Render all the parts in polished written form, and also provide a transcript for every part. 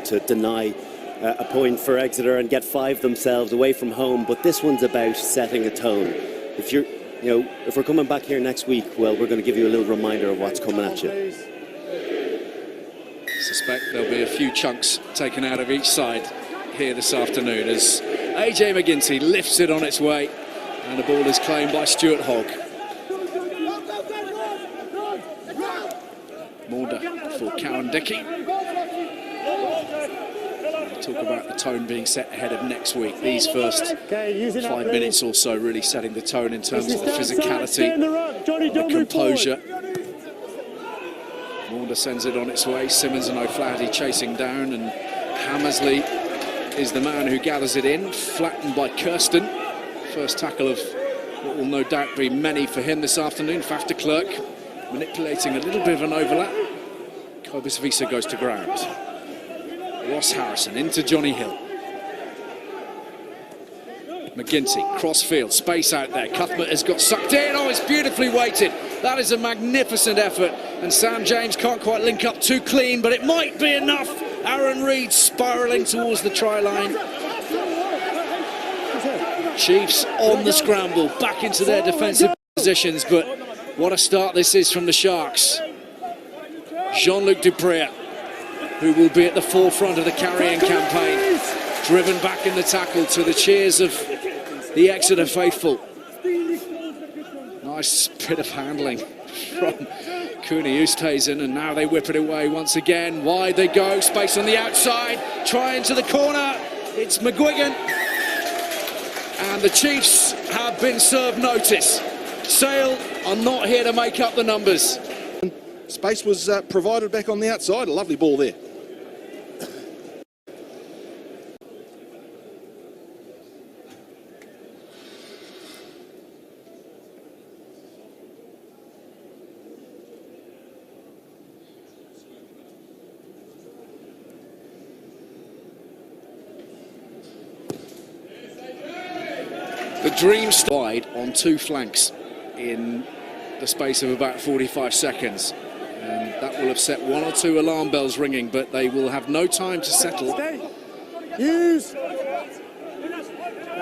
to deny a point for Exeter and get 5 themselves away from home, but this one's about setting a tone. If we're coming back here next week, well, we're going to give you a little reminder of what's coming at you. Suspect there'll be a few chunks taken out of each side here this afternoon as AJ McGinty lifts it on its way and the ball is claimed by Stuart Hogg. Mulder for Cowan Dickey. Talk about the tone being set ahead of next week. These first 5 minutes or so really setting the tone in terms of the physicality, the composure. Mulder sends it on its way. Simmons and O'Flaherty chasing down, and Hammersley is the man who gathers it in, flattened by Kirsten. First tackle of what will no doubt be many for him this afternoon. Faf de Klerk manipulating a little bit of an overlap. Cobus Visa goes to ground. Ross Harrison into Johnny Hill. McGinty, crossfield, space out there. Cuthbert has got sucked in. Oh, it's beautifully weighted. That is a magnificent effort. And Sam James can't quite link up too clean, but it might be enough. Aaron Reid spiralling towards the try line. Chiefs on the scramble, back into their defensive positions, but what a start this is from the Sharks. Jean-Luc Dupré, who will be at the forefront of the carrying campaign, driven back in the tackle to the cheers of the Exeter faithful. Nice bit of handling from Cooney Oosthuizen, and now they whip it away once again. Wide they go, space on the outside, try into the corner. It's McGuigan, and the Chiefs have been served notice. Sale are not here to make up the numbers. Space was provided back on the outside. A lovely ball there. The Dreams wide on 2 flanks in the space of about 45 seconds. And that will have set 1 or 2 alarm bells ringing, but they will have no time to settle.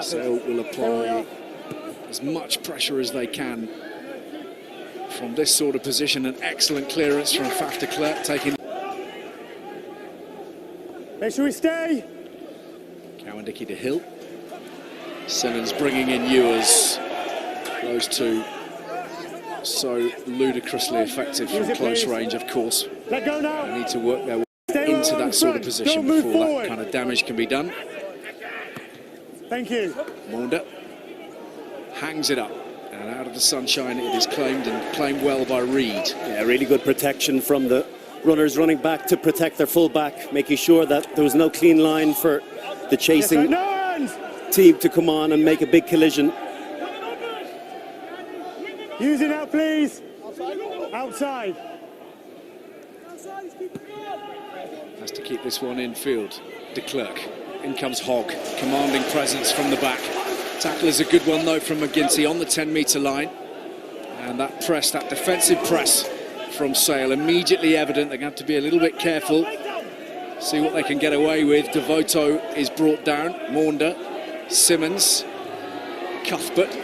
So will apply as much pressure as they can from this sort of position. An excellent clearance from Faf de Klerk, taking. Make sure we stay. Cowan Dickey to Hill. Simmons bringing in Ewers. Those two so ludicrously effective from close range, of course. Let go now. They need to work their way into that sort of position before that kind of damage can be done. Thank you. Mulder hangs it up, and out of the sunshine it is claimed, and claimed well by Reid. Yeah, really good protection from the runners running back to protect their full-back, making sure that there was no clean line for the chasing team to come on and make a big collision. Use it out, please. Outside. Has to keep this one in field. De Klerk. In comes Hogg. Commanding presence from the back. Tackle is a good one though from McGinty on the 10-metre line. And that press, that defensive press from Sale, immediately evident. They're going to have to be a little bit careful. See what they can get away with. Devoto is brought down. Maunder. Simmons. Cuthbert.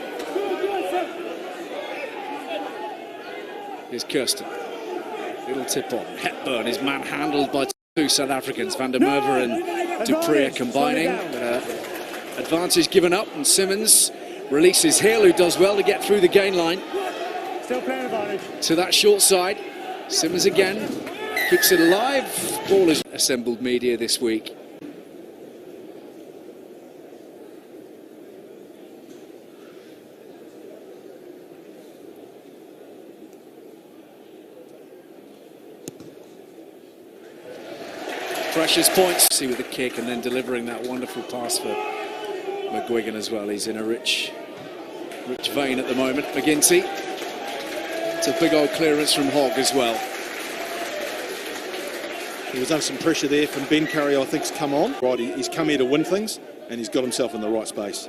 Here's Kirsten. Little tip on. Hepburn is manhandled by 2 South Africans. Van der Merwe and Dupré combining. Advantage given up, and Simmons releases Hill, who does well to get through the gain line. Still playing advantage. To that short side. Simmons again. Keeps it alive. Ball is assembled media this week. Precious points. See with the kick and then delivering that wonderful pass for McGuigan as well. He's in a rich vein at the moment. McGinty. It's a big old clearance from Hogg as well. He was under some pressure there from Ben Curry, I think, has come on. Right, he's come here to win things, and he's got himself in the right space.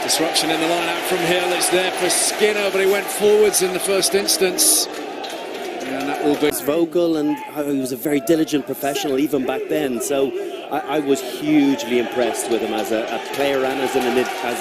Disruption in the line out from Hill. It's there for Skinner, but he went forwards in the first instance. And that will be He's vocal, and he was a very diligent professional even back then. So I was hugely impressed with him as a player and as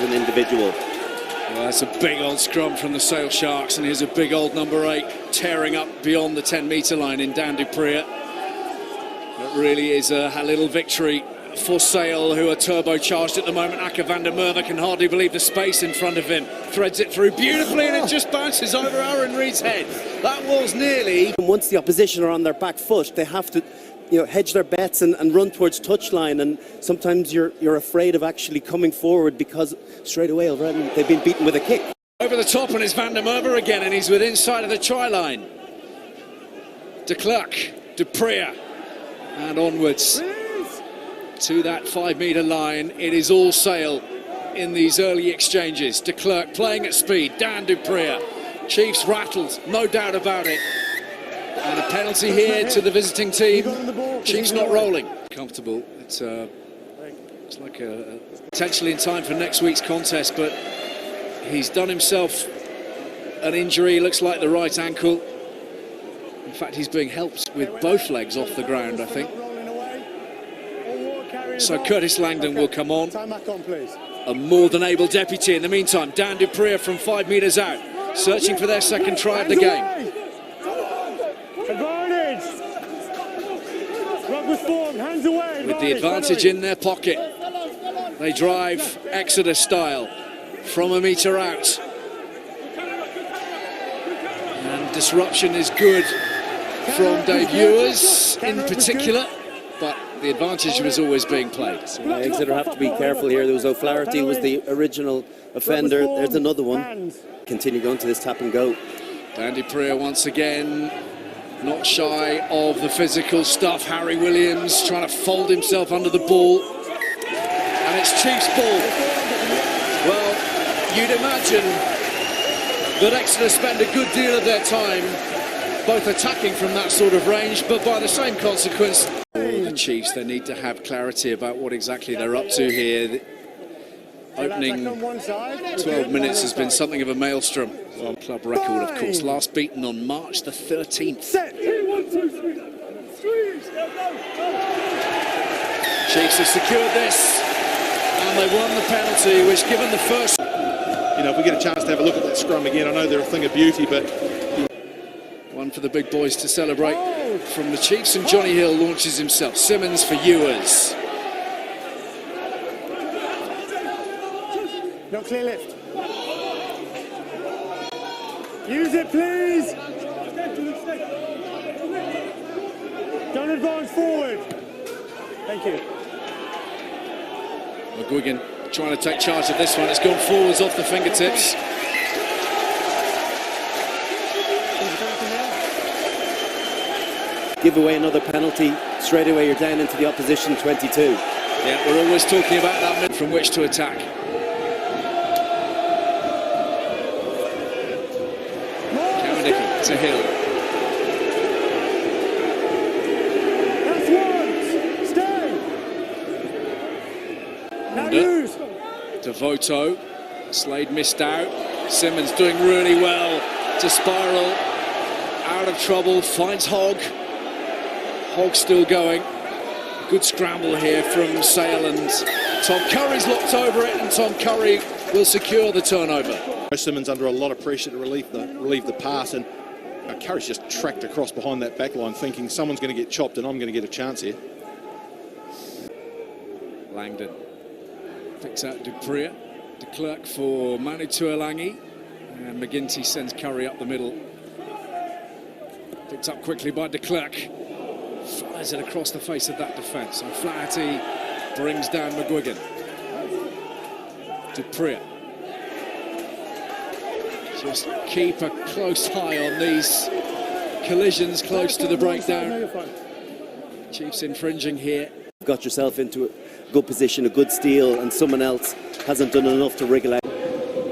an individual. Well, that's a big old scrum from the Sale Sharks, and here's a big old number 8 tearing up beyond the 10-metre line in Dan Dupree. It really is a little victory for Sale, who are turbocharged at the moment. Akker van der Merwe can hardly believe the space in front of him. Threads it through beautifully, and it just bounces over Aaron Reid's head. That was nearly... And once the opposition are on their back foot, they have to, hedge their bets and run towards touchline. And sometimes you're afraid of actually coming forward because straight away already they've been beaten with a kick. Over the top, and it's van der Merwe again, and he's within sight of the try line. De Klerk, Dupree, and onwards to that 5-metre line. It is all Sale in these early exchanges. De Klerk playing at speed, Dan Dupree. Chiefs rattled, no doubt about it. And a penalty here to the visiting team. Chiefs not rolling. Comfortable. It's like potentially in time for next week's contest, but he's done himself an injury, looks like the right ankle. In fact, he's being helped with both legs off the ground, I think. So Curtis Langdon will come on. A more than able deputy. In the meantime, Dan Dupree from 5 metres out, searching for their second try of the game. Advantage. Rugby form, hands away. With the advantage in their pocket, they drive Exeter style from a metre out. And disruption is good from Dave Ewers in particular, but the advantage was always being played. So Exeter have to be careful here. There was O'Flaherty was the original offender. There's another one. Continue going to this tap and go. Dan Dupree once again not shy of the physical stuff. Harry Williams trying to fold himself under the ball, and it's Chiefs ball. Well, you'd imagine that Exeter spend a good deal of their time both attacking from that sort of range, but by the same consequence, the Chiefs, they need to have clarity about what exactly they're up to here. The opening 12 minutes has been something of a maelstrom. Well, club record, of course, last beaten on March the 13th. Chiefs have secured this, and they won the penalty, which, given the first... If we get a chance to have a look at that scrum again, I know they're a thing of beauty, but... One for the big boys to celebrate from the Chiefs, and Johnny Hill launches himself. Simmons for Ewers. No clear lift. Use it, please. Don't advance forward. Thank you. McGuigan trying to take charge of this one. It's gone forwards off the fingertips. Give away another penalty, straight away you're down into the opposition 22. Yeah, we're always talking about that minute from which to attack. Camernicki to Hill. That's one. Stay. Now use. Devoto. Slade missed out. Simmons doing really well to spiral out of trouble. Finds Hogg. Hogg still going. Good scramble here from Sale, and Tom Curry's locked over it, and Tom Curry will secure the turnover. Simmons under a lot of pressure to relieve the pass, and Curry's just tracked across behind that back line thinking someone's going to get chopped and I'm going to get a chance here. Langdon picks out Dupree. De Klerk for Manu Tuolangi, and McGinty sends Curry up the middle. Picked up quickly by De Klerk. Flies it across the face of that defence. So Flaherty brings down McGuigan. Dupree. Just keep a close eye on these collisions close to the breakdown. Chiefs infringing here. Got yourself into a good position, a good steal, and someone else hasn't done enough to wriggle out.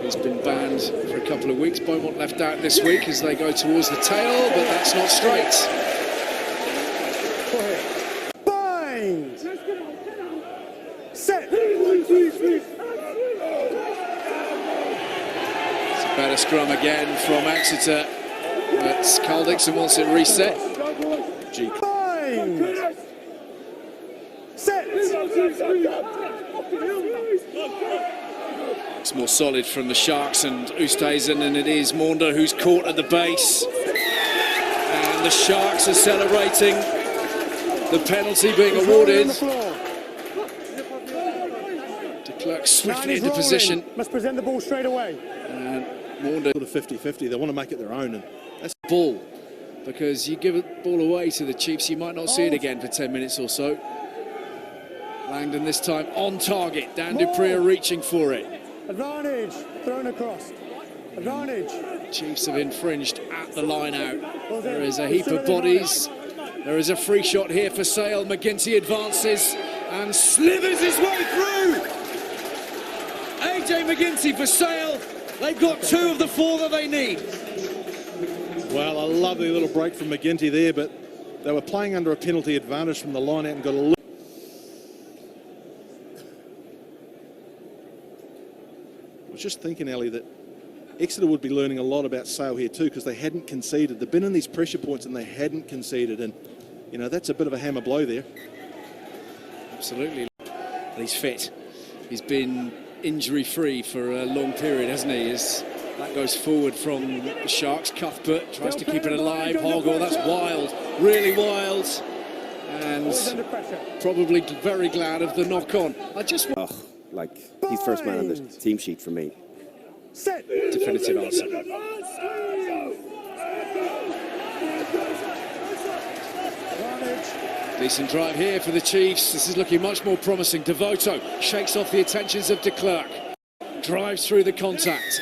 He's been banned for a couple of weeks. Beaumont left out this week as they go towards the tail, but that's not straight. Bind. Set. It's a better scrum again from Exeter. But Carl Dixon wants it reset. Bind. Set. It's more solid from the Sharks and Oosthuizen, and it is Maunder who's caught at the base. And the Sharks are celebrating the penalty being awarded. De Klerk swiftly into position. Must present the ball straight away. And Maunder Sort of 50-50. They want to make it their own. And that's the ball, because you give the ball away to the Chiefs, you might not see it again for 10 minutes or so. Langdon this time on target. Dan Dupree are reaching for it. Advantage. Thrown across. Advantage. Chiefs have infringed at the line out. There is a heap of bodies. There is a free shot here for Sale. McGinty advances and slithers his way through. AJ McGinty for Sale. They've got 2 of the 4 that they need. well, a lovely little break from McGinty there, but they were playing under a penalty advantage from the line out and got a look. I was just thinking, Ali, that Exeter would be learning a lot about Sale here too, because they hadn't conceded. They've been in these pressure points and they hadn't conceded, and you know that's a bit of a hammer blow there. Absolutely. He's fit. He's been injury-free for a long period, hasn't he? As that goes forward from the Sharks. Cuthbert tries to keep it alive. Hogg, oh, that's wild, really wild, and probably very glad of the knock-on. Like, he's first man on the team sheet for me. Set. Definitive answer. Decent drive here for the Chiefs. This is looking much more promising. Devoto shakes off the attentions of de Klerk. Drives through the contact.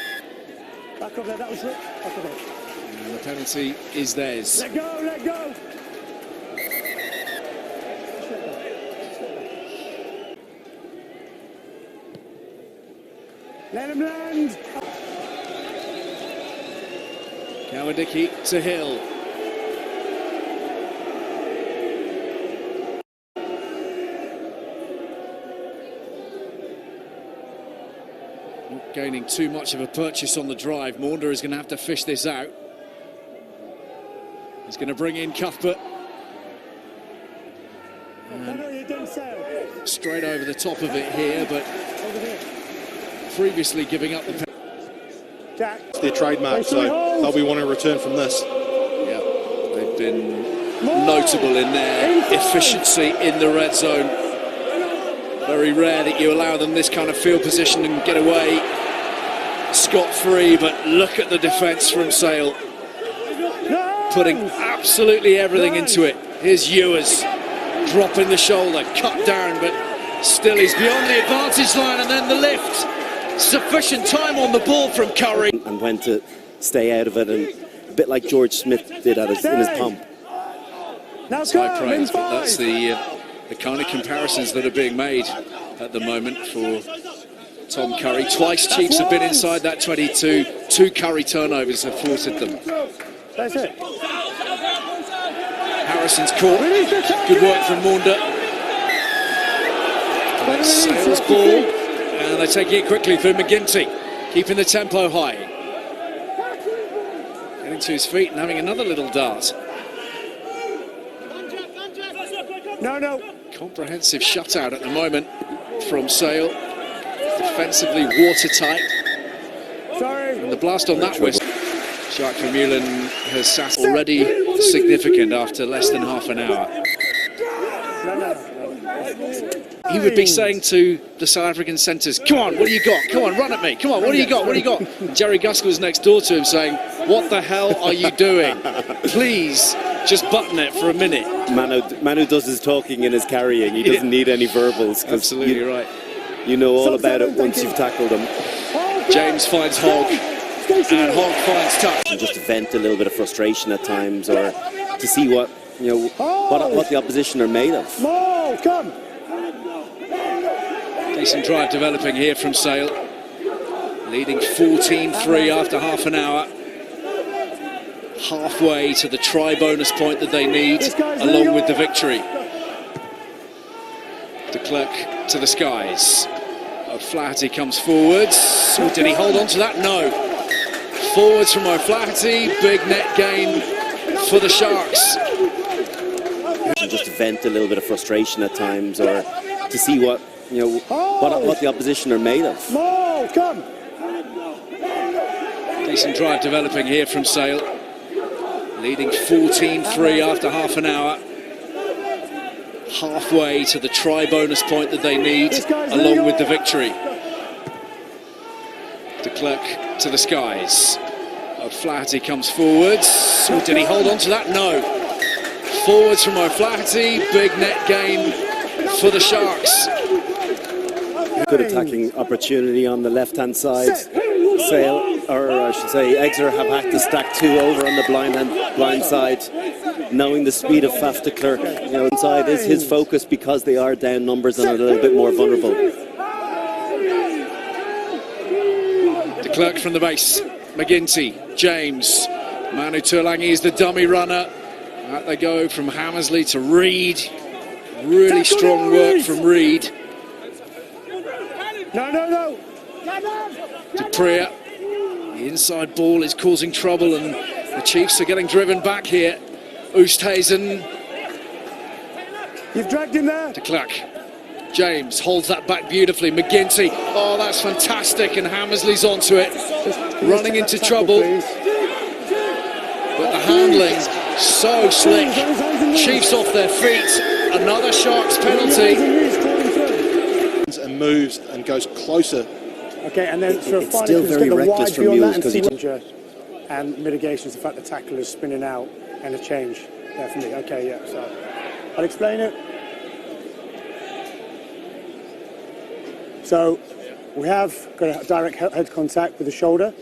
Back up there, that was it. Back up there. And the penalty is theirs. Let go, let go. Let him land. Cowan-Dickey to Hill. Not gaining too much of a purchase on the drive. Maunder is going to have to fish this out. He's going to bring in Cuthbert. Straight over the top of it here, but previously giving up the penalty. It's their trademark, so they'll be wanting a return from this. Yeah, they've been notable in their efficiency in the red zone. Very rare that you allow them this kind of field position and get away scot-free, but look at the defence from Sale. Putting absolutely everything into it. Here's Ewers, dropping the shoulder, cut down, but still he's beyond the advantage line, and then the lift. Sufficient time on the ball from Curry. And when to stay out of it, and a bit like George Smith did in his pump. It's high praise, but that's the kind of comparisons that are being made at the moment for Tom Curry. Twice Chiefs have been inside that 22. 2 Curry turnovers have thwarted them. That's it. Harrison's caught. Good work from Maunder. Sale's ball. And they're taking it quickly through McGinty, keeping the tempo high. Getting to his feet and having another little dart. No. Comprehensive shutout at the moment from Sale. Defensively watertight. Sorry. And the blast on that whistle. Jacques Vermeulen has sat already significant after less than half an hour. He would be saying to the South African centres, come on, what do you got? Come on, run at me. Come on, what do you got? What do you got? And Jerry Gaskell's next door to him saying, what the hell are you doing? Please, just button it for a minute. Manu does his talking and his carrying. He doesn't need any verbals. Absolutely right. You know all about it once you've tackled him. James finds Hogg, and Hogg finds Tuck. And just to vent a little bit of frustration at times, or to see what what the opposition are made of. Mo, come. Decent drive developing here from Sale, leading 14-3 after half an hour. Halfway to the try-bonus point that they need, along with the victory. De Klerk to the skies. O'Flaherty comes forwards. Did he hold on to that? No. Forwards from O'Flaherty, big net gain for the Sharks. Just to vent a little bit of frustration at times, or to see what what the opposition are made of. More, come. Decent drive developing here from Sale, leading 14-3 after half an hour. Halfway to the try-bonus point that they need, along with the victory. De Klerk to the skies. O'Flaherty comes forwards. Oh, did he hold on to that? No. Forwards from O'Flaherty, big net gain for the Sharks. Good attacking opportunity on the left-hand side. Sale, or I should say Exeter, have had to stack two over on the blind side, knowing the speed of Faf de Klerk. Inside is his focus because they are down numbers and are a little bit more vulnerable. De Klerk from the base. McGinty, James. Manu Tuolangi is the dummy runner. Out they go from Hammersley to Reed. Really strong work from Reed. No. Dupree. The inside ball is causing trouble and the Chiefs are getting driven back here. Oosthuizen. You've dragged him there. De Klerk. James holds that back beautifully. McGinty. Oh, that's fantastic. And Hammersley's onto it. Running into trouble. But the handling, so slick. Chiefs off their feet. Another Sharks penalty. And moves and goes closer. Okay, and then It's still very reckless from Mules because he and mitigation is the fact the tackle is spinning out and a change there for me. Okay, yeah, so I'll explain it. So we have got a direct head contact with the shoulder.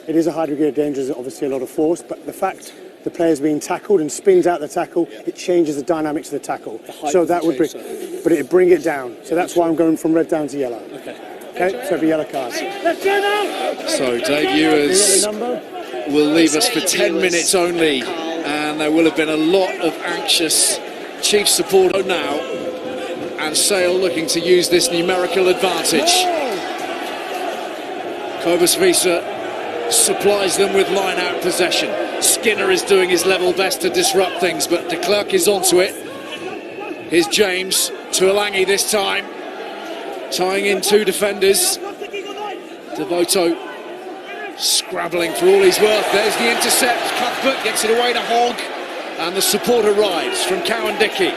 It is a high degree of danger, there's obviously a lot of force, but the fact the player's being tackled and spins out the tackle, it changes the dynamics of the tackle. So that would bring, but it'd bring it down. So that's why I'm going from red down to yellow. Okay, so it'll be yellow card. So Dave Ewers will leave us for 10 minutes only, and there will have been a lot of anxious Chiefs support now, and Sale looking to use this numerical advantage. Cobus Visa supplies them with line-out possession. Skinner is doing his level best to disrupt things, but de Klerk is onto it. Here's James, Tuolangi this time, tying in two defenders. Devoto scrabbling for all he's worth. There's the intercept. Cuthbert gets it away to Hogg, and the support arrives from Cowan-Dickey.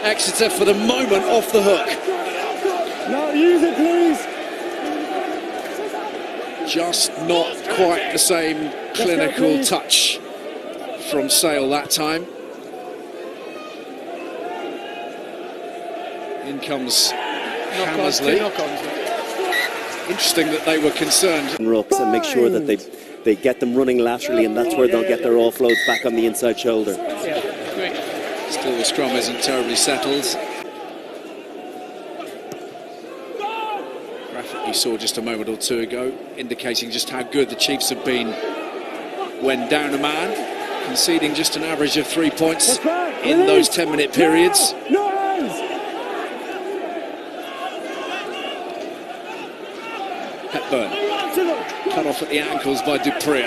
Exeter for the moment off the hook. No, use it, please. Just not quite the same clinical touch from Sale that time. In comes Hammersley. Interesting that they were concerned. Rucks and make sure that they get them running laterally, and that's where they'll get their offloads back on the inside shoulder. Still the scrum isn't terribly settled. Graphic you saw just a moment or two ago indicating just how good the Chiefs have been when down a man, conceding just an average of 3 points in those 10-minute periods. Hepburn cut off at the ankles by Dupree.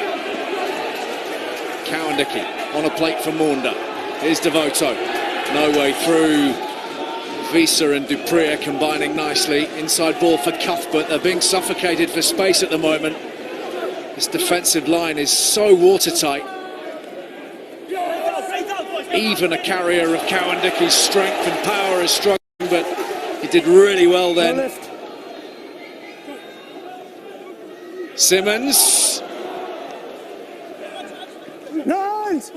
Cowan-Dickey on a plate for Maunda. Here's Devoto. No way through. Visa and Dupree combining nicely. Inside ball for Cuthbert. They're being suffocated for space at the moment. This defensive line is so watertight. Even a carrier of Cowan-Dickey's strength and power is struggling, but he did really well then. Simmons. Nice.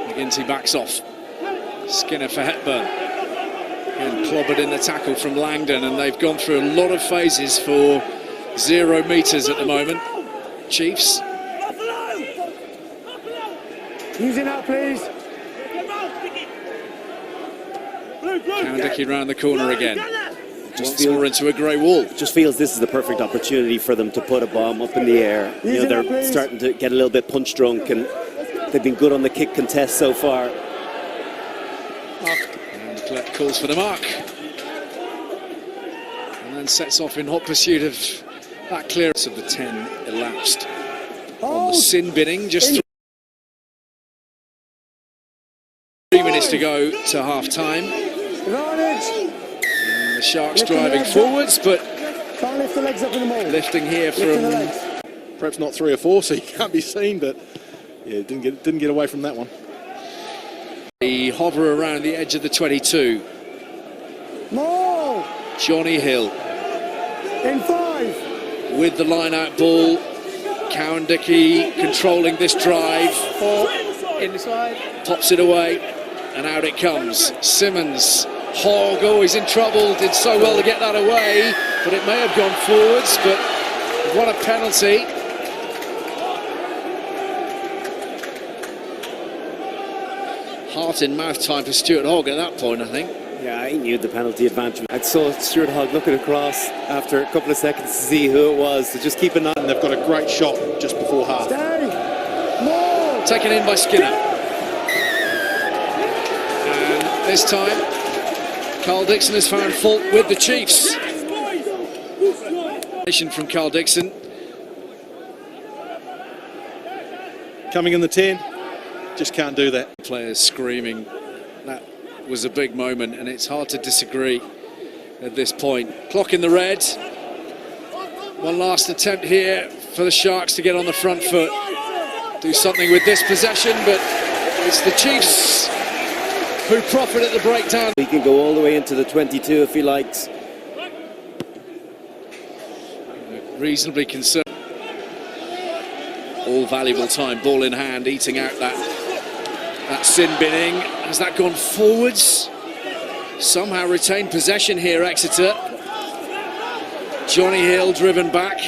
McGinty backs off. Skinner for Hepburn. And clobbered in the tackle from Langdon, and they've gone through a lot of phases for 0 metres at the moment. Chiefs. Use it out, please. Cowan-Dickey round the corner again. Once more into a grey wall. Just feels this is the perfect opportunity for them to put a bomb up in the air. They're starting to get a little bit punch drunk, and they've been good on the kick contest so far. And Clerk calls for the mark. And then sets off in hot pursuit of that clearance of the 10 elapsed. on the sin binning. Just 3 minutes to go to half-time. And the Sharks driving forwards, but Can't lift the legs up in the mall. lifting here from... Perhaps not 3 or 4, so you can't be seen, but yeah, didn't get away from that one. The hover around the edge of the 22. More. Johnny Hill In 5. with the line-out ball. Cowan-Dickey controlling this drive. Inside. Pops it away, and out it comes. Simmons. Hogg always in trouble, did so well to get that away, but it may have gone forwards, but what a penalty. Heart in mouth time for Stuart Hogg at that point, I think. Yeah, I knew the penalty advantage. I saw Stuart Hogg looking across after a couple of seconds to see who it was, so just keep an eye. And they've got a great shot just before half. Stay. More. Taken in by Skinner. And this time, Carl Dixon has found fault with the Chiefs. From Carl Dixon. Coming in the 10, just can't do that. Players screaming. That was a big moment, and it's hard to disagree at this point. Clock in the red. One last attempt here for the Sharks to get on the front foot. Do something with this possession, but it's the Chiefs who profit at the breakdown. He can go all the way into the 22 if he likes. Reasonably concerned. All valuable time, ball in hand, eating out that sin binning. Has that gone forwards? Somehow retained possession here, Exeter. Johnny Hill driven back.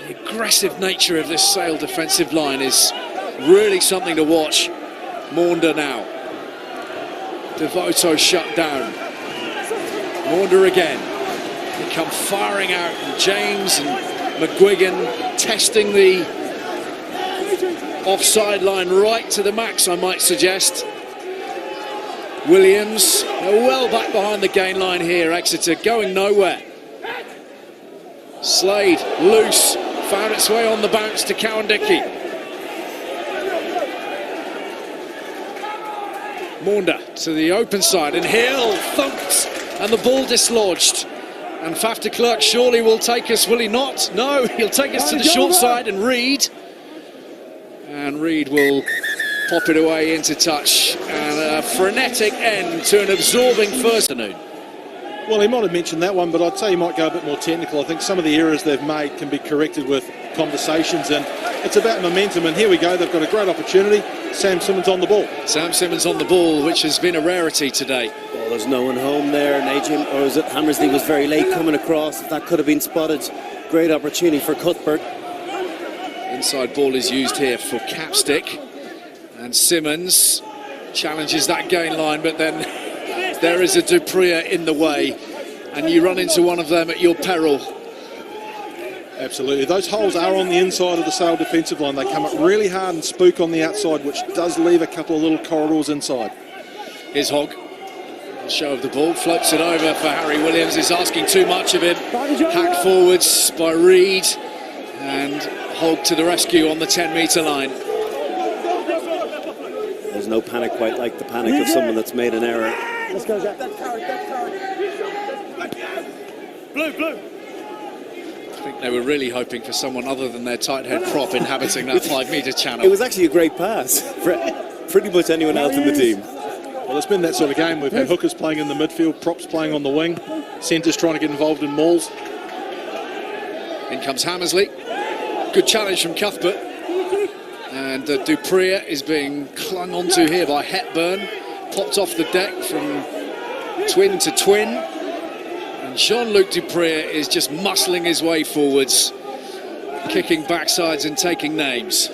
The aggressive nature of this Sale defensive line is really something to watch. Maunder now. Devoto shut down. Maunder again. They come firing out, and James and McGuigan testing the offside line right to the max, I might suggest. Williams, they're well back behind the gain line here, Exeter, going nowhere. Slade, loose, found its way on the bounce to Cowan-Dickey. Maunder to the open side, and Hill thumped, and the ball dislodged. And Faf de Klerk surely will take us, will he not? No, he'll take us to the short side, and Reid. And Reid will pop it away into touch. And a frenetic end to an absorbing first afternoon. Well, he might have mentioned that one, but I'd say he might go a bit more technical. I think some of the errors they've made can be corrected with conversations, and it's about momentum. And here we go, they've got a great opportunity. Sam Simmons on the ball. Sam Simmons on the ball, which has been a rarity today. Well, there's no one home there. Najim, or was it Hammersley, was very late coming across. If that could have been spotted, great opportunity for Cuthbert. Inside ball is used here for Capstick, and Simmons challenges that gain line, but then there is a Dupree in the way, and you run into one of them at your peril. Absolutely. Those holes are on the inside of the Sale defensive line. They come up really hard and spook on the outside, which does leave a couple of little corridors inside. Here's Hogg. Show of the ball, floats it over for Harry Williams. Is asking too much of him. Hacked forwards by Reid, and Hogg to the rescue on the 10-metre line. There's no panic quite like the panic of someone that's made an error. Let's go, Jack. Blue. I think they were really hoping for someone other than their tight head prop inhabiting that 5-metre channel. It was actually a great pass for pretty much anyone else in the team. Well, it's been that sort of game. We've had hookers playing in the midfield, props playing on the wing, centres trying to get involved in mauls. In comes Hammersley. Good challenge from Cuthbert. And Dupree is being clung onto here by Hepburn. Popped off the deck from twin to twin. And Jean-Luc Dupree is just muscling his way forwards, kicking backsides and taking names.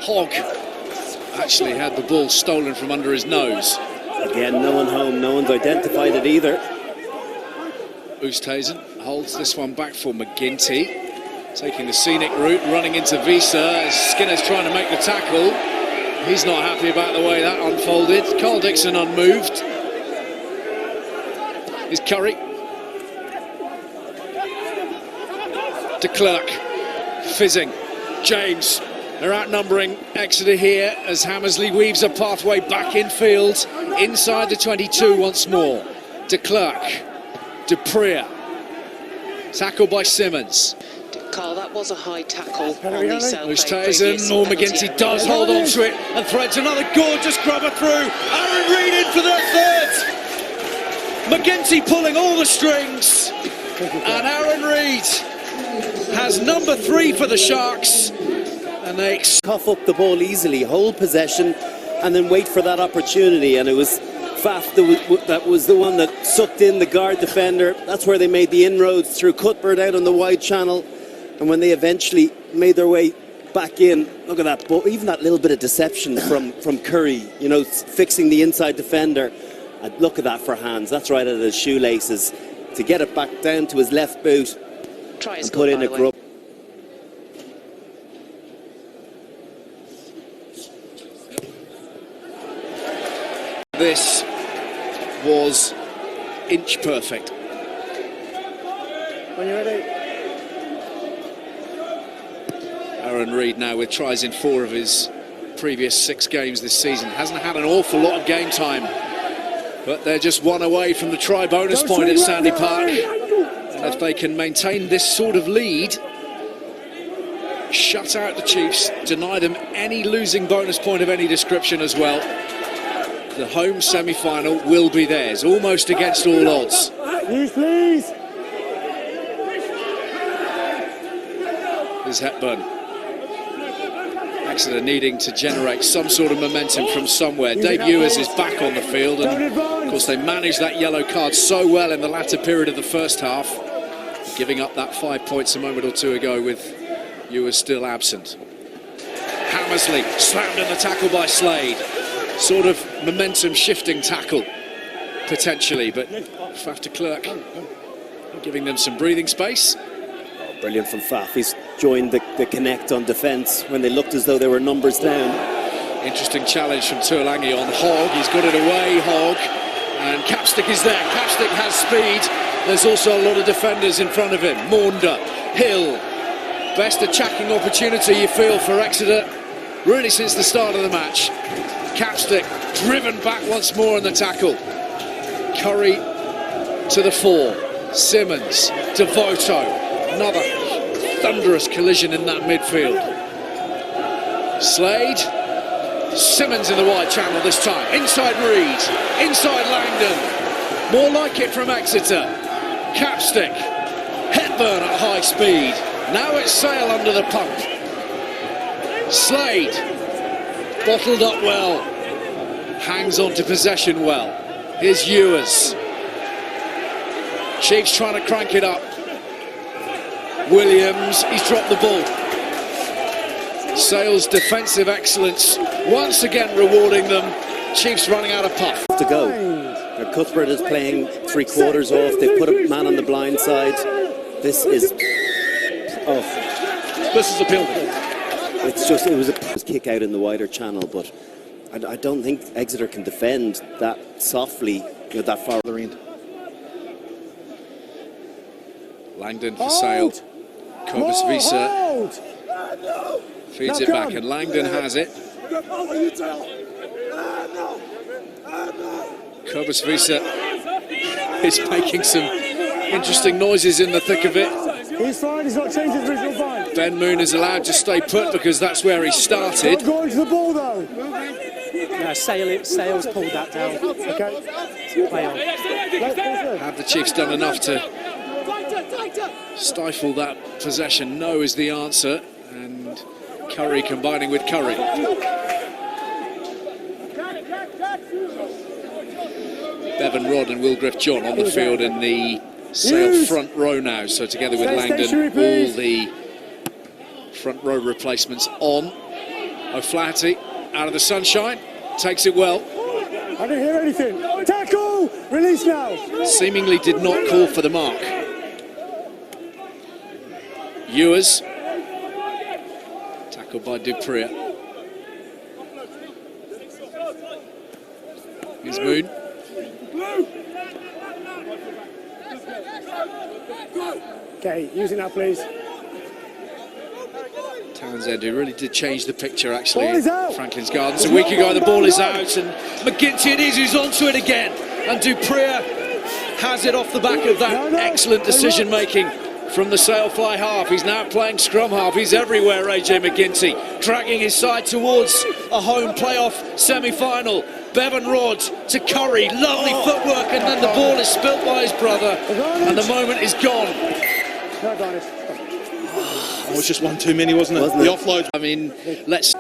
Hogg actually had the ball stolen from under his nose. Again, no one home, no one's identified it either. Oosthuizen holds this one back for McGinty. Taking the scenic route, running into Visa as Skinner's trying to make the tackle. He's not happy about the way that unfolded. Carl Dixon unmoved. Here's Curry. De Klerk, fizzing. James, they're outnumbering Exeter here as Hammersley weaves a pathway back in field, inside the 22 once more. De Klerk, Dupree, tackled by Simmons. Carl, that was a high tackle on the Sale Loose play Taser, previous Norm penalty McGinty area. does hold on to it and threads another gorgeous grubber through. Aaron Reid in for their third. McGinty pulling all the strings, and Aaron Reid has number 3 for the Sharks, and they Cough up the ball easily, hold possession, and then wait for that opportunity. And it was Faf that was the one that sucked in the guard defender. That's where they made the inroads through Cuthbert out on the wide channel. And when they eventually made their way back in, look at that, even that little bit of deception from Curry, you know, fixing the inside defender. And look at that for hands, that's right out of his shoelaces. To get it back down to his left boot and put in a grub. This was inch perfect. When you're ready. Aaron Reid now with tries in 4 of his previous 6 games this season. Hasn't had an awful lot of game time, but they're just 1 away from the try bonus point at Sandy Park. And if they can maintain this sort of lead, shut out the Chiefs, deny them any losing bonus point of any description as well, the home semi-final will be theirs, almost against all odds. Please. Here's Hepburn. Exeter needing to generate some sort of momentum from somewhere. Dave Ewers is back on the field, and of course they managed that yellow card so well in the latter period of the first half, giving up that 5 points a moment or two ago with Ewers still absent. Hammersley slammed in the tackle by Slade. Sort of momentum shifting tackle potentially, but Faf de Klerk giving them some breathing space. Brilliant from Faf. He's joined the connect on defence when they looked as though they were numbers down. Interesting challenge from Tuolangi on Hogg. He's got it away, Hogg. And Capstick is there. Capstick has speed. There's also a lot of defenders in front of him. Maunder, Hill. Best attacking opportunity you feel for Exeter really since the start of the match. Capstick driven back once more in the tackle. Curry to the fore. Simmons, Devoto. Another thunderous collision in that midfield. Slade, Simmons in the wide channel this time. Inside Reid, inside Langdon. More like it from Exeter. Capstick, Hepburn at high speed. Now it's Sale under the pump. Slade, bottled up well. Hangs on to possession well. Here's Ewers. Chiefs trying to crank it up. Williams, he's dropped the ball. Sale's defensive excellence once again rewarding them. Chiefs running out of puff. To go. Now, Cuthbert is playing 3/4 off. They've put a man on the blind side. This is a penalty. it was a kick out in the wider channel, but I don't think Exeter can defend that softly, that far other end. Langdon for Sale. Cobus Visa feeds it back, and Langdon has it. Cobus Visa is making some interesting noises in the thick of it. He's fine, he's not changed his original bind. Ben Moon is allowed to stay put because that's where he started. Not going to the ball though. No, Sale's pulled that down. Okay. Play on. Have the Chiefs done enough to stifle that possession? No is the answer, and Curry combining with Curry. Bevan Rod and Will Griff John on the field in the Sale front row now, so together with Langdon, all the front row replacements on. O'Flaherty out of the sunshine, takes it well. I didn't hear anything. Tackle! Release now! Seemingly did not call for the mark. Ewers, tackled by Dupree. Here's Moon. Okay, using that please. Townsend, who really did change the picture actually Ball is at out. Franklin's Gardens. A week ago the ball is out and McGinty it is who's onto it again, and Dupree has it off the back of that excellent decision making from the sail fly half. He's now playing scrum half. He's everywhere, AJ McGinty, dragging his side towards a home playoff semi-final. Bevan Rod to Curry, lovely footwork, and then the ball is spilt by his brother and the moment is gone. It was just one too many, wasn't it? The offload. I mean, let's...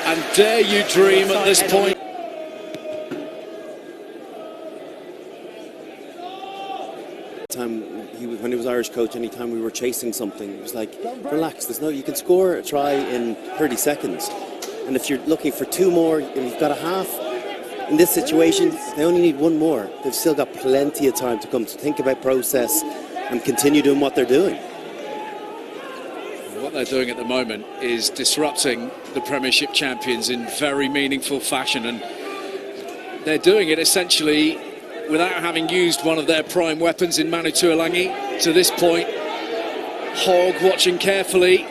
And dare you dream at this point. When he was Irish coach, anytime we were chasing something, it was like, relax, you can score a try in 30 seconds. And if you're looking for two more, and you've got a half, in this situation, they only need one more. They've still got plenty of time to come to think about process and continue doing what they're doing. What they're doing at the moment is disrupting the Premiership champions in very meaningful fashion, and they're doing it essentially without having used one of their prime weapons in Manu Tuolangi to this point. Hogg watching carefully,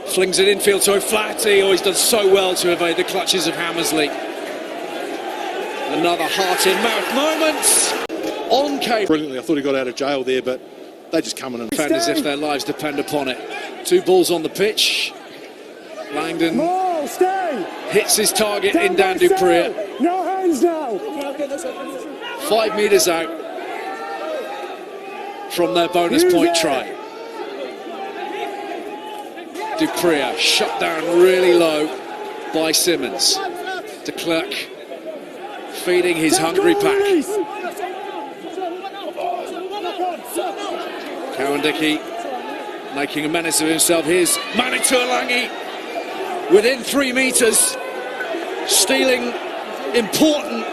flings it infield to O'Flaherty. Oh, he's done so well to evade the clutches of Hammersley. Another heart-in-mouth moment on Cable. Brilliantly, I thought he got out of jail there, but they just come in and defend as if their lives depend upon it. Two balls on the pitch. Langdon hits his target in Dan Dupree. No hands now. 5 metres out from their bonus point try. Dupree shut down really low by Simmons. De Klerk feeding his hungry pack. Cowan-Dickey making a menace of himself. Here's Manu Tuolangi within 3 metres, stealing important,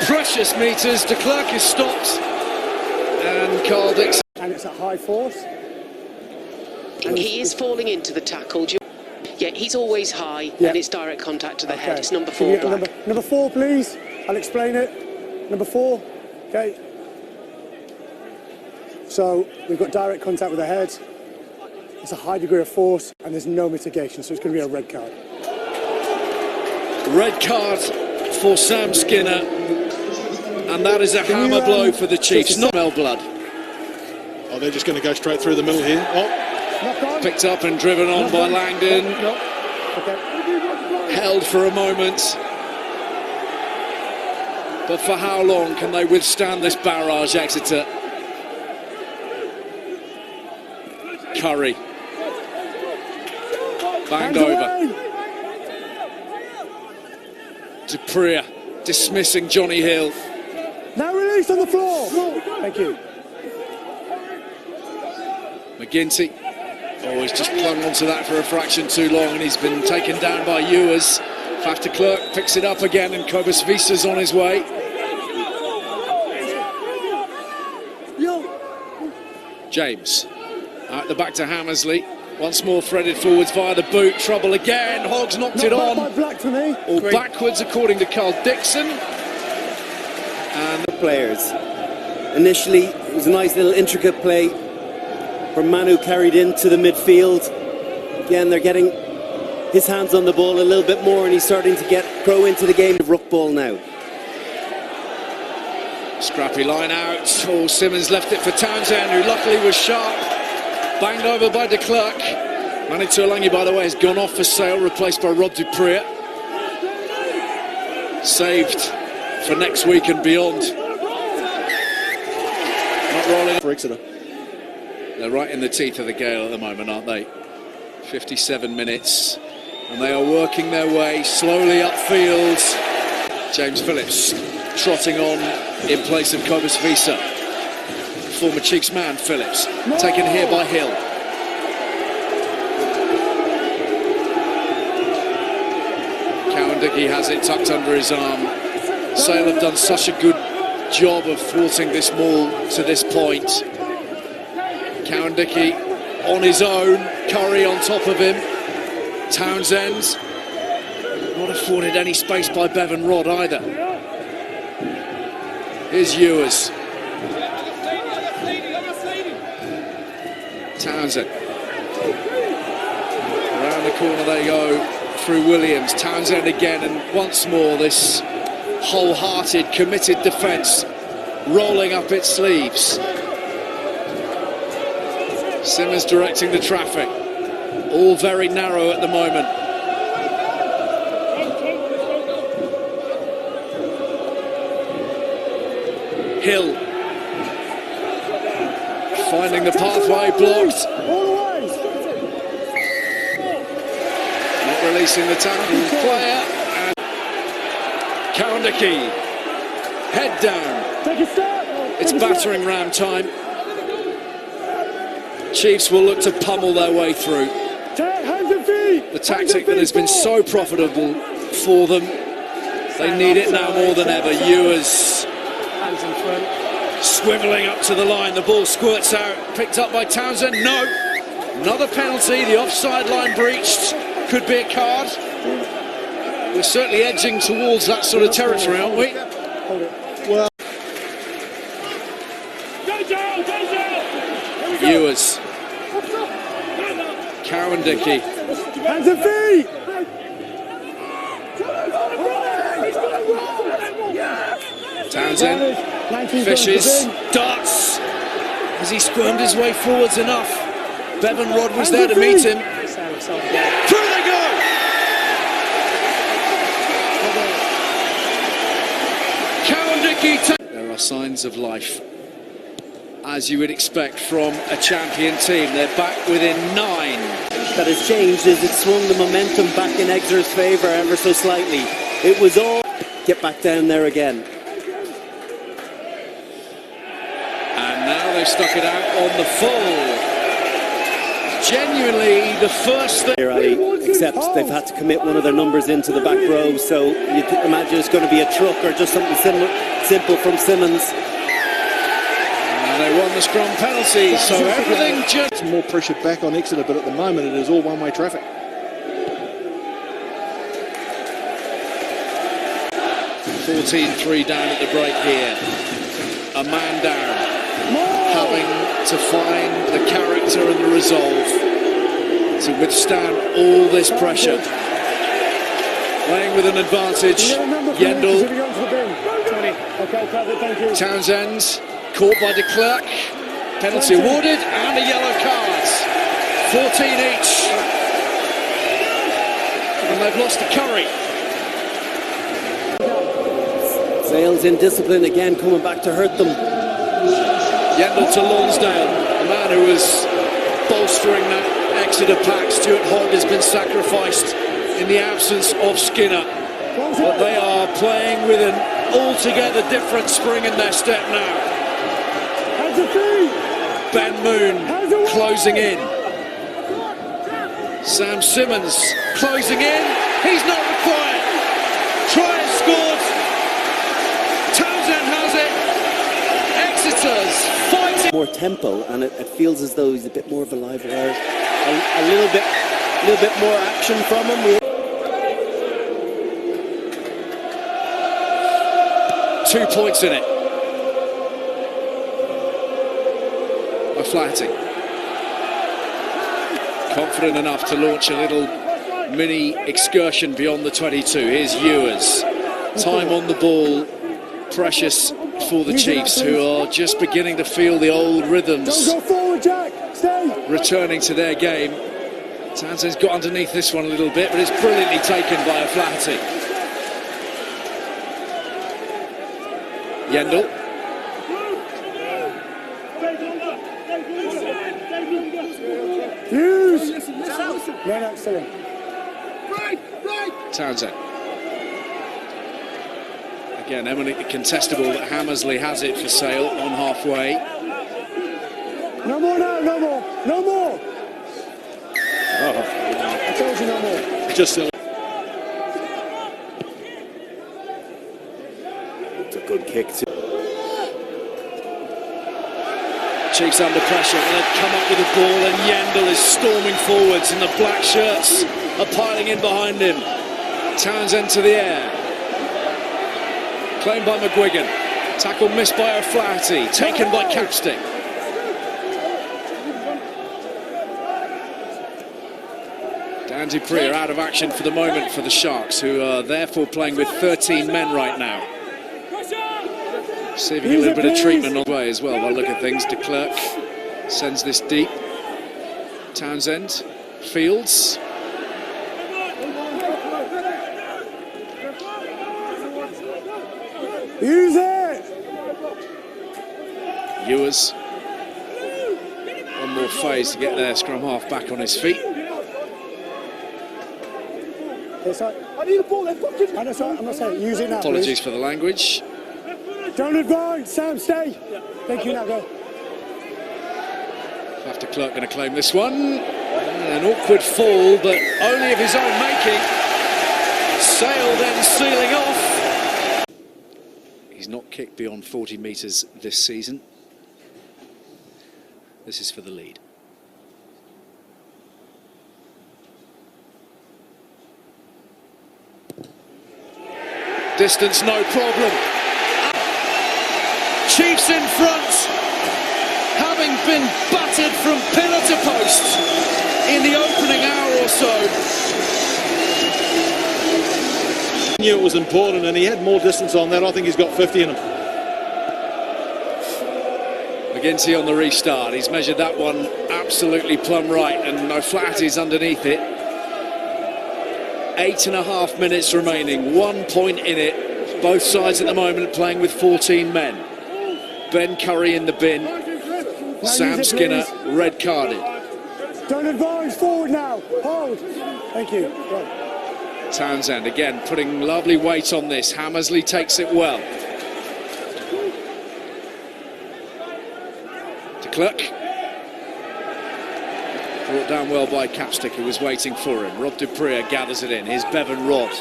precious metres. De Klerk is stopped, and Carl Dixon. And it's at high force. He is falling into the tackle. Yeah, he's always high, and it's direct contact to the head. It's number 4, Black. Number 4, please. I'll explain it. Number 4, okay. So we've got direct contact with the head. It's a high degree of force, and there's no mitigation, so it's going to be a red card. Red card for Sam Skinner, and that is a hammer blow for the Chiefs. Not smell blood. Oh, they're just going to go straight through the middle here. Oh, picked up and driven on by Langdon. Held for a moment. But for how long can they withstand this barrage, Exeter? Curry. Banged over. Dupree dismissing Johnny Hill. Now released on the floor. Thank you. McGinty. Oh, he's just clung onto that for a fraction too long, and he's been taken down by Ewers. Faf de Klerk picks it up again, and Cobus Visa's on his way. James. Out the back to Hammersley. Once more threaded forwards via the boot. Trouble again. Hogg's knocked it on. Black for me. All backwards, according to Carl Dixon. And the players. Initially, it was a nice little intricate play from Manu, carried into the midfield. Again, they're getting his hands on the ball a little bit more, and he's starting to grow into the game of ruck ball now. Scrappy line out. Oh, Simmons left it for Townsend, who luckily was sharp. Banged over by de Klerk. Manu Tuolangi, by the way, has gone off for sale, replaced by Rob Dupree. Saved for next week and beyond. Not rolling for Exeter. They're right in the teeth of the gale at the moment, aren't they? 57 minutes, and they are working their way slowly upfield. James Phillips trotting on in place of Cobus Visa. Former Chiefs man Phillips, taken here by Hill. Cowan-Dickey has it tucked under his arm. Sale have done such a good job of thwarting this maul to this point. Cowan-Dickey on his own, Curry on top of him. Townsend, not not afforded any space by Bevan Rodd either. Here's Ewers. Townsend. Around the corner they go through Williams. Townsend again, and once more this wholehearted, committed defence rolling up its sleeves. Simmons directing the traffic. All very narrow at the moment. Hill finding the pathway, blocked. Not releasing the tackle player. And Kawandaki, head down. It's battering ram time. Chiefs will look to pummel their way through. The tactic that has been so profitable for them. They need it now more than ever. Ewers swivelling up to the line. The ball squirts out. Picked up by Townsend. No. Another penalty. The offside line breached. Could be a card. We're certainly edging towards that sort of territory, aren't we? Well, Ewers. Kawandaki. Hands and feet! Townsend fishes, darts. Has he squirmed his way forwards enough? Bevan Rodd was there to meet him. Through they go! Kawandaki. There are signs of life, as you would expect from a champion team. They're back within 9. That has changed as it swung the momentum back in Exeter's favour ever so slightly. It was all get back down there again. And now they've stuck it out on the full. Genuinely the first thing. Except they've had to commit one of their numbers into the back row, so you can imagine it's going to be a truck or just something simple from Simmons. And they won the scrum penalty, so everything just... more pressure back on Exeter, but at the moment it is all one-way traffic. 14-3 down at the break here. A man down. Having to find the character and the resolve to withstand all this pressure. Playing with an advantage. Yendall. Townsend caught by de Klerk. Penalty awarded and a yellow card. 14 each. And they've lost to Curry. Sales in discipline again, coming back to hurt them. Yendall to Lonsdale, the man who was bolstering that Exeter pack. Stuart Hogg has been sacrificed in the absence of Skinner. But they are playing with an altogether different spring in their step now. Ben Moon closing in. Sam Simmons closing in. He's not required. Try is scored. Townsend has it. Exeter's fighting. More tempo, and it feels as though he's a bit more of a live wire. A little bit more action from him. 2 points in it. O'Flaherty. Confident enough to launch a little mini excursion beyond the 22. Here's Ewers. Time on the ball, precious for the Chiefs, who are just beginning to feel the old rhythms returning to their game. Townsend's got underneath this one a little bit, but it's brilliantly taken by O'Flaherty. Yendall. Townsend. Again, eminently contestable, but Hammersley has it for sale on halfway. No more now, no more, no more. Oh. I told you no more. Just silly. It's a good kick too. Chiefs under pressure, and they've come up with the ball, and Yendall is storming forwards, and the black shirts are piling in behind him. Townsend to the air. Claimed by McGuigan. Tackle missed by O'Flaherty. Taken by Capstick. Dan Dupree out of action for the moment for the Sharks, who are therefore playing with 13 men right now. Receiving a little bit of treatment on the way as well by the look of things. De Klerk sends this deep. Townsend, Fields. Use it! Ewers. One more phase to get their scrum half back on his feet. I need the ball, I'm not saying use it now. Apologies please. for the language. Don't advance, Sam, stay. Thank you, now go. After Clark going to claim this one. An awkward fall, but only of his own making. Sale then sealing off. He's not kicked beyond 40 metres this season. This is for the lead. Distance no problem. Chiefs in front, having been battered from pillar to post in the opening hour or so. He knew it was important and he had more distance on that. I think he's got 50 in him. McGinty on the restart. He's measured that one absolutely plumb right, and O'Flaherty's underneath it. 8.5 minutes remaining, 1 point in it. Both sides at the moment playing with 14 men. Ben Curry in the bin. Sam Skinner red carded. Don't advance, forward now. Hold. Thank you. Right. Townsend again putting lovely weight on this. Hammersley takes it well. De Klerk. Brought down well by Capstick, who was waiting for him. Rob Dupree gathers it in. Here's Bevan Rod.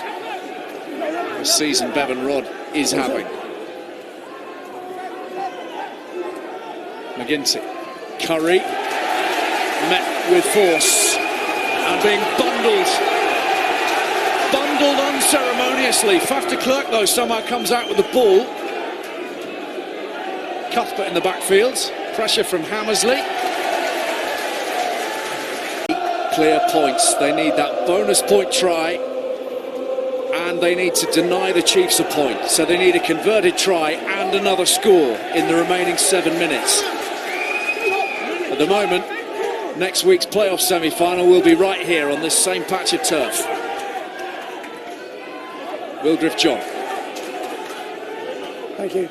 The season Bevan Rod is having. McGinty. Curry. Met with force. And being bundled unceremoniously. Faf de Klerk, though, somehow comes out with the ball. Cuthbert in the backfield. Pressure from Hammersley. Clear points. They need that bonus point try, and they need to deny the Chiefs a point. So they need a converted try and another score in the remaining 7 minutes. At the moment, next week's playoff semi-final will be right here on this same patch of turf. Wildriff John. Thank you.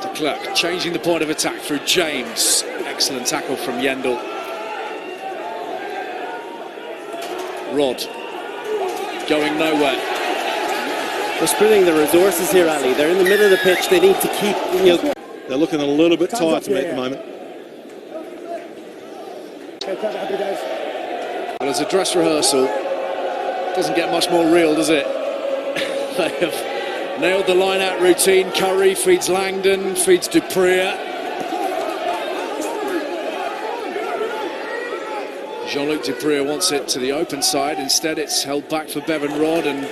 De Klerk changing the point of attack through James. Excellent tackle from Yendall. Rod going nowhere. They're splitting the resources here, Ali. They're in the middle of the pitch. They need to keep, They're looking a little bit tired to me at the moment. Well, as a dress rehearsal, doesn't get much more real, does it? They have nailed the line-out routine. Curry feeds Langdon, feeds Dupree. Jean-Luc Dupree wants it to the open side. Instead, it's held back for Bevan Rod, and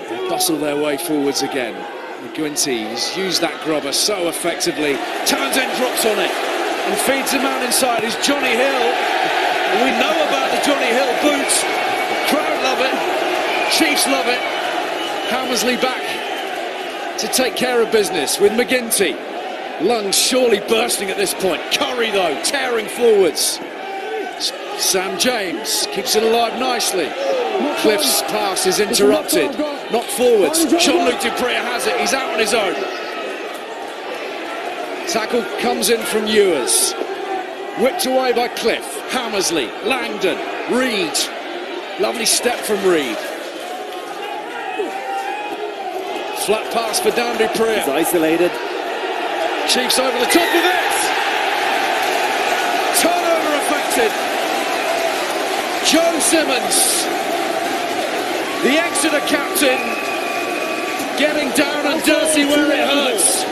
they bustle their way forwards again. McGuinty's used that grubber so effectively. Townsend drops on it and feeds the man inside. Is Johnny Hill. We know about the Johnny Hill boots. Crowd love it. Chiefs love it. Hammersley back to take care of business with McGinty. Lungs surely bursting at this point. Curry, though, tearing forwards. Sam James keeps it alive nicely. Cliff's pass is interrupted. Knocked forwards. Jean-Luc Dupree has it. He's out on his own. Tackle comes in from Ewers. Whipped away by Cliff. Hammersley. Langdon. Reed. Lovely step from Reed. Flat pass for Dan Dupree. He's isolated. Chiefs over the top of it. Turnover affected. Joe Simmons, the Exeter captain, getting down and dirty where it hurts.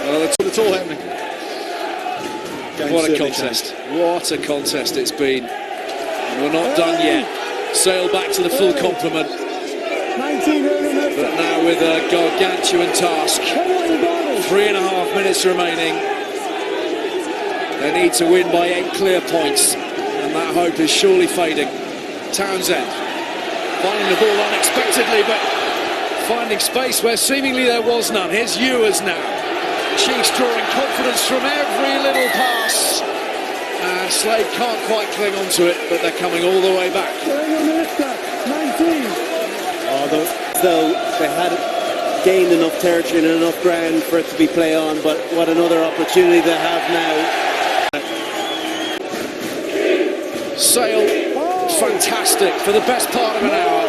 Well, it's all happening. What a certainly contest. What a contest it's been. And we're not done yet. Sale back to the full complement. 19 But now with a gargantuan task. 3.5 minutes remaining. They need to win by 8 clear points. And that hope is surely fading. Townsend finding the ball unexpectedly, but finding space where seemingly there was none. Here's Ewers now. Chiefs drawing confidence from every little pass. Slade can't quite cling onto it, but they're coming all the way back. So they had gained enough territory and enough ground for it to be play on, but what another opportunity they have now. Sale, fantastic for the best part of an hour.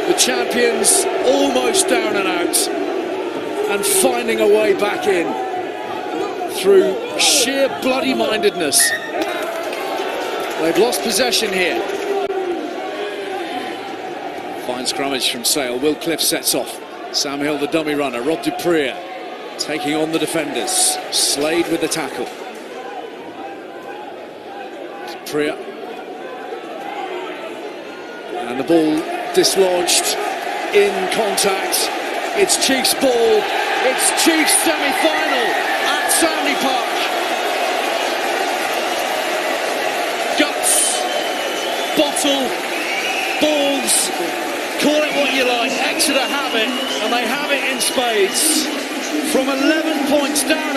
The champions almost down and out, and finding a way back in through sheer bloody-mindedness. They've lost possession here. Fine scrummage from Sale. Will Cliff sets off. Sam Hill, the dummy runner. Rob Dupree taking on the defenders. Slade with the tackle. Dupree. And the ball dislodged in contact. It's Chiefs ball. It's Chiefs semi-final at Sandy Park. Guts, bottle, balls, call it what you like. Exeter have it, and they have it in spades. From 11 points down